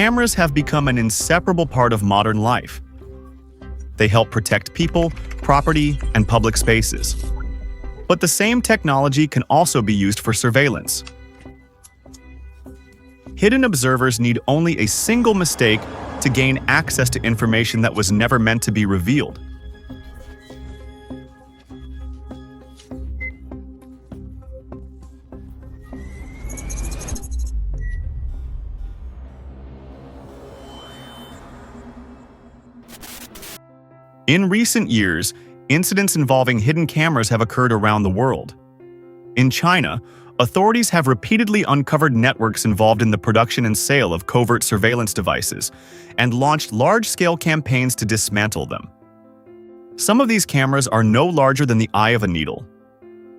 Cameras have become an inseparable part of modern life. They help protect people, property, and public spaces. But the same technology can also be used for surveillance. Hidden observers need only a single mistake to gain access to information that was never meant to be revealed. In recent years, incidents involving hidden cameras have occurred around the world. In China, authorities have repeatedly uncovered networks involved in the production and sale of covert surveillance devices and launched large-scale campaigns to dismantle them. Some of these cameras are no larger than the eye of a needle.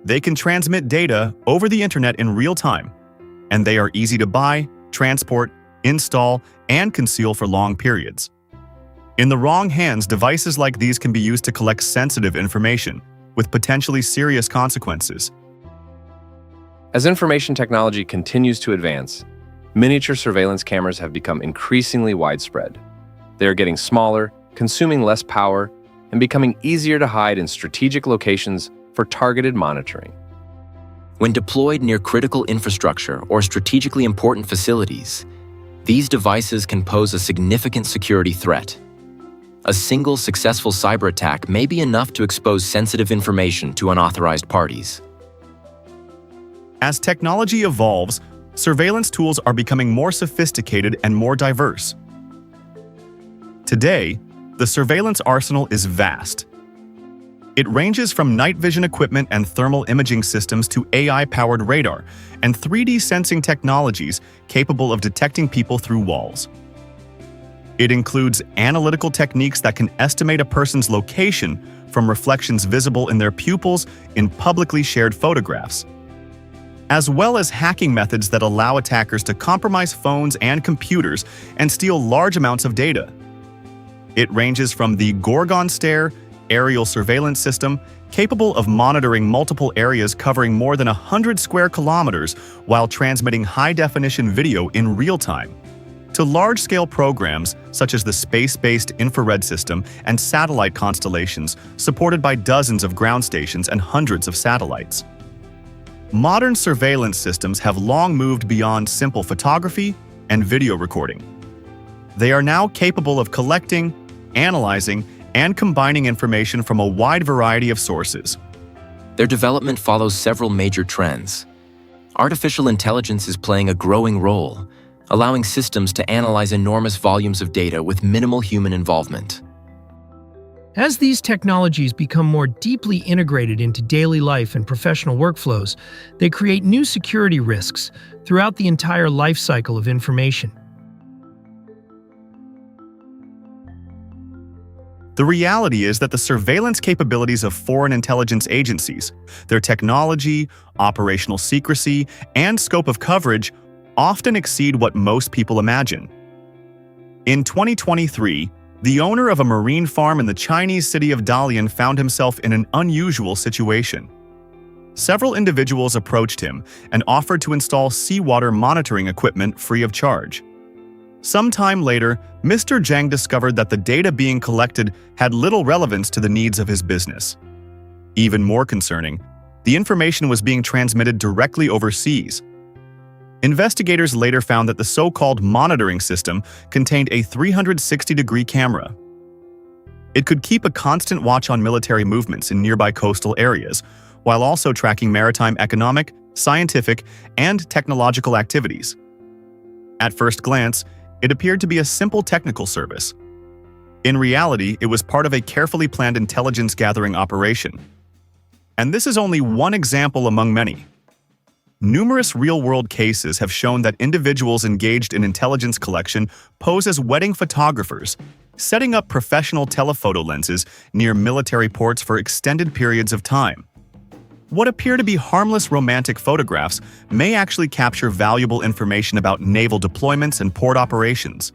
They can transmit data over the internet in real time, and they are easy to buy, transport, install, and conceal for long periods. In the wrong hands, devices like these can be used to collect sensitive information, with potentially serious consequences. As information technology continues to advance, miniature surveillance cameras have become increasingly widespread. They are getting smaller, consuming less power, and becoming easier to hide in strategic locations for targeted monitoring. When deployed near critical infrastructure or strategically important facilities, these devices can pose a significant security threat. A single successful cyber attack may be enough to expose sensitive information to unauthorized parties. As technology evolves, surveillance tools are becoming more sophisticated and more diverse. Today, the surveillance arsenal is vast. It ranges from night vision equipment and thermal imaging systems to AI-powered radar and 3D sensing technologies capable of detecting people through walls. It includes analytical techniques that can estimate a person's location from reflections visible in their pupils in publicly shared photographs, as well as hacking methods that allow attackers to compromise phones and computers and steal large amounts of data. It ranges from the Gorgon Stare aerial surveillance system, capable of monitoring multiple areas covering more than 100 square kilometers while transmitting high-definition video in real time, to large-scale programs such as the space-based infrared system and satellite constellations supported by dozens of ground stations and hundreds of satellites. Modern surveillance systems have long moved beyond simple photography and video recording. They are now capable of collecting, analyzing, and combining information from a wide variety of sources. Their development follows several major trends. Artificial intelligence is playing a growing role, allowing systems to analyze enormous volumes of data with minimal human involvement. As these technologies become more deeply integrated into daily life and professional workflows, they create new security risks throughout the entire life cycle of information. The reality is that the surveillance capabilities of foreign intelligence agencies, their technology, operational secrecy, and scope of coverage often exceed what most people imagine. In 2023, the owner of a marine farm in the Chinese city of Dalian found himself in an unusual situation. Several individuals approached him and offered to install seawater monitoring equipment free of charge. Sometime later, Mr. Zhang discovered that the data being collected had little relevance to the needs of his business. Even more concerning, the information was being transmitted directly overseas. Investigators later found that the so-called monitoring system contained a 360-degree camera. It could keep a constant watch on military movements in nearby coastal areas, while also tracking maritime economic, scientific, and technological activities. At first glance, it appeared to be a simple technical service. In reality, it was part of a carefully planned intelligence-gathering operation. And this is only one example among many. Numerous real-world cases have shown that individuals engaged in intelligence collection pose as wedding photographers, setting up professional telephoto lenses near military ports for extended periods of time. What appear to be harmless romantic photographs may actually capture valuable information about naval deployments and port operations.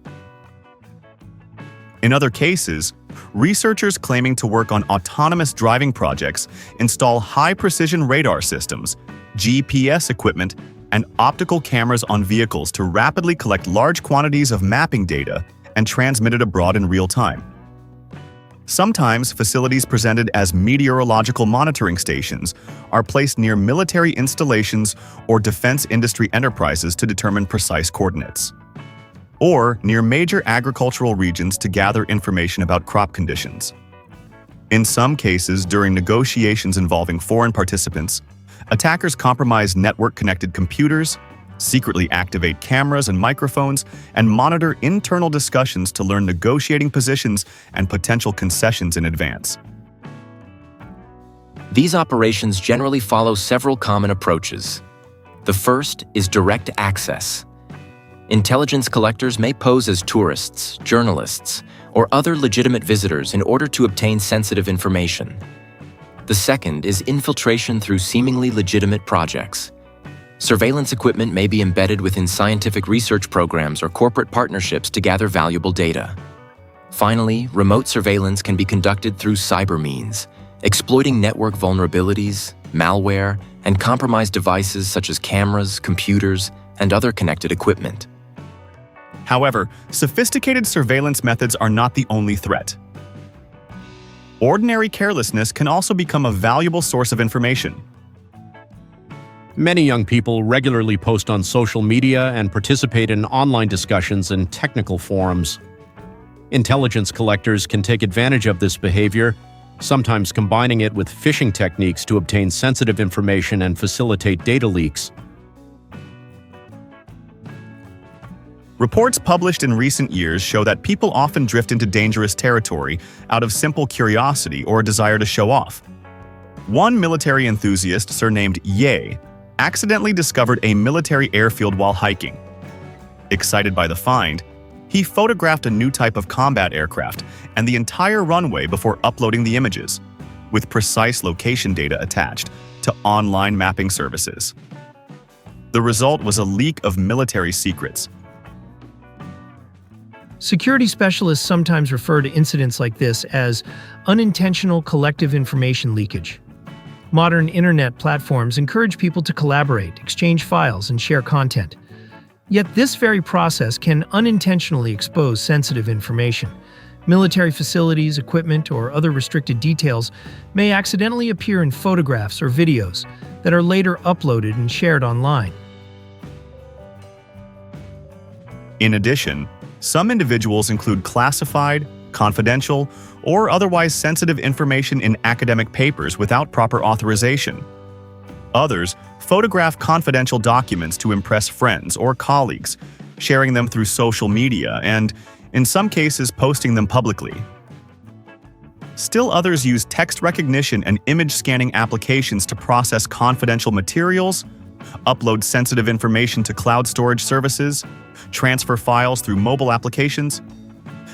In other cases, researchers claiming to work on autonomous driving projects install high-precision radar systems, GPS equipment, and optical cameras on vehicles to rapidly collect large quantities of mapping data and transmit it abroad in real time. Sometimes facilities presented as meteorological monitoring stations are placed near military installations or defense industry enterprises to determine precise coordinates, or near major agricultural regions to gather information about crop conditions. In some cases, during negotiations involving foreign participants, attackers compromise network-connected computers, secretly activate cameras and microphones, and monitor internal discussions to learn negotiating positions and potential concessions in advance. These operations generally follow several common approaches. The first is direct access. Intelligence collectors may pose as tourists, journalists, or other legitimate visitors in order to obtain sensitive information. The second is infiltration through seemingly legitimate projects. Surveillance equipment may be embedded within scientific research programs or corporate partnerships to gather valuable data. Finally, remote surveillance can be conducted through cyber means, exploiting network vulnerabilities, malware, and compromised devices such as cameras, computers, and other connected equipment. However, sophisticated surveillance methods are not the only threat. Ordinary carelessness can also become a valuable source of information. Many young people regularly post on social media and participate in online discussions and technical forums. Intelligence collectors can take advantage of this behavior, sometimes combining it with phishing techniques to obtain sensitive information and facilitate data leaks. Reports published in recent years show that people often drift into dangerous territory out of simple curiosity or a desire to show off. One military enthusiast, surnamed Ye, accidentally discovered a military airfield while hiking. Excited by the find, he photographed a new type of combat aircraft and the entire runway before uploading the images, with precise location data attached to online mapping services. The result was a leak of military secrets. Security specialists sometimes refer to incidents like this as unintentional collective information leakage. Modern internet platforms encourage people to collaborate, exchange files, and share content. Yet this very process can unintentionally expose sensitive information. Military facilities, equipment, or other restricted details may accidentally appear in photographs or videos that are later uploaded and shared online. In addition, some individuals include classified, confidential, or otherwise sensitive information in academic papers without proper authorization. Others photograph confidential documents to impress friends or colleagues, sharing them through social media and, in some cases, posting them publicly. Still others use text recognition and image scanning applications to process confidential materials, upload sensitive information to cloud storage services, transfer files through mobile applications,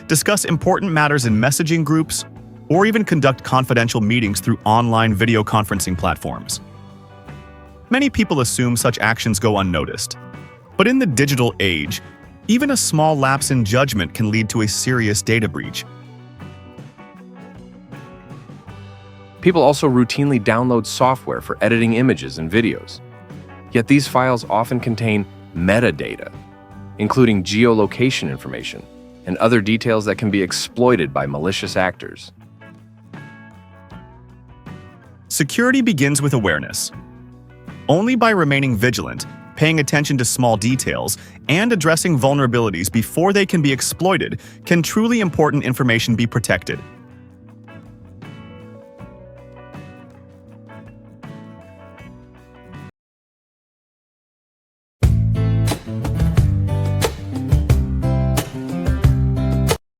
discuss important matters in messaging groups, or even conduct confidential meetings through online video conferencing platforms. Many people assume such actions go unnoticed. But in the digital age, even a small lapse in judgment can lead to a serious data breach. People also routinely download software for editing images and videos. Yet these files often contain metadata, including geolocation information and other details that can be exploited by malicious actors. Security begins with awareness. Only by remaining vigilant, paying attention to small details, and addressing vulnerabilities before they can be exploited can truly important information be protected.